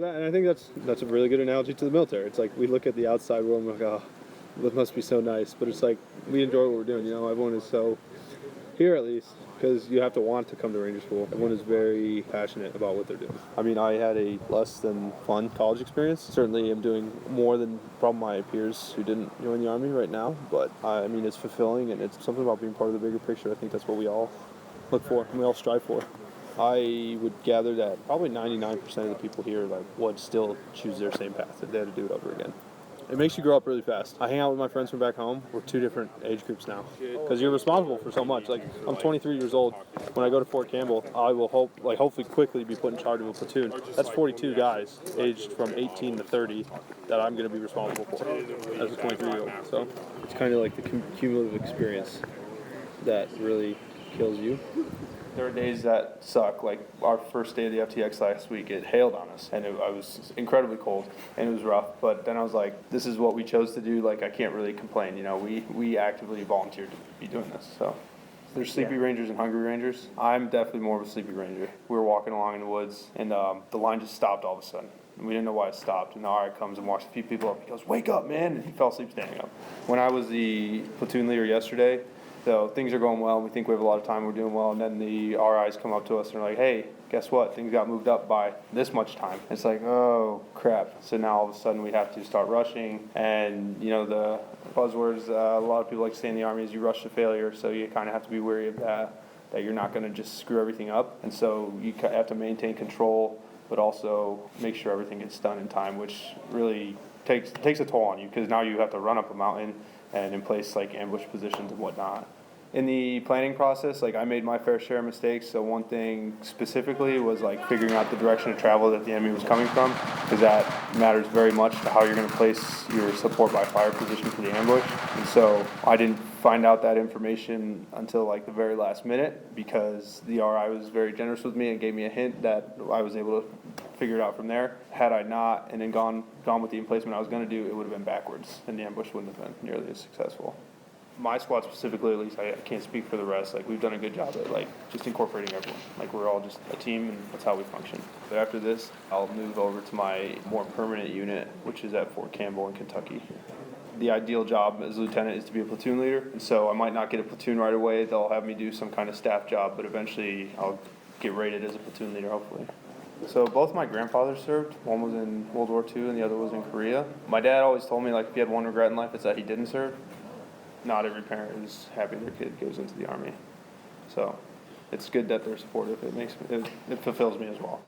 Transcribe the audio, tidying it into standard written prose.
And I think that's a really good analogy to the military. It's like we look at the outside world and we're like, oh, that must be so nice. But it's like we enjoy what we're doing. You know, everyone is so, here at least, because you have to want to come to Ranger School. Everyone is very passionate about what they're doing. I mean, I had a less than fun college experience. Certainly am doing more than probably my peers who didn't join the Army right now. But I mean, it's fulfilling, and it's something about being part of the bigger picture. I think that's what we all look for and we all strive for. I would gather that probably 99% of the people here would still choose their same path if they had to do it over again. It makes you grow up really fast. I hang out with my friends from back home. We're two different age groups now because you're responsible for so much. Like, I'm 23 years old. When I go to Fort Campbell, I will hopefully quickly be put in charge of a platoon. That's 42 guys aged from 18 to 30 that I'm going to be responsible for as a 23-year-old. So it's kind of like the cumulative experience that really kills you. There are days that suck, like our first day of the FTX last week, it hailed on us, and I was incredibly cold, and it was rough, but then I was like, this is what we chose to do, like I can't really complain, you know, we actively volunteered to be doing this, so. There's sleepy rangers and hungry rangers. I'm definitely more of a sleepy ranger. We were walking along in the woods, and the line just stopped all of a sudden. And we didn't know why it stopped, and the RI comes and walks a few people up, he goes, wake up, man, and he fell asleep standing up. When I was the platoon leader yesterday, so things are going well, we think we have a lot of time, we're doing well, and then the RIs come up to us and are like, hey, guess what, things got moved up by this much time. It's like, oh, crap. So now all of a sudden we have to start rushing, and you know, the buzzwords a lot of people like to say in the Army is you rush to failure, so you kind of have to be wary of that you're not going to just screw everything up, and so you have to maintain control, but also make sure everything gets done in time, which really takes a toll on you, because now you have to run up a mountain and in place like ambush positions and whatnot. In the planning process, like I made my fair share of mistakes. So one thing specifically was like figuring out the direction of travel that the enemy was coming from, because that matters very much to how you're going to place your support by fire position for the ambush. And so I didn't find out that information until like the very last minute, because the RI was very generous with me and gave me a hint that I was able to figure it out from there. Had I not and then gone with the emplacement I was going to do, it would have been backwards, and the ambush wouldn't have been nearly as successful. My squad specifically, at least, I can't speak for the rest. Like, we've done a good job at like just incorporating everyone. Like, we're all just a team, and that's how we function. But after this, I'll move over to my more permanent unit, which is at Fort Campbell in Kentucky. The ideal job as a lieutenant is to be a platoon leader, and so I might not get a platoon right away. They'll have me do some kind of staff job, but eventually I'll get rated as a platoon leader, hopefully. So both my grandfathers served. One was in World War II and the other was in Korea. My dad always told me, like, if he had one regret in life, it's that he didn't serve. Not every parent is happy their kid goes into the Army. So it's good that they're supportive. It fulfills me as well.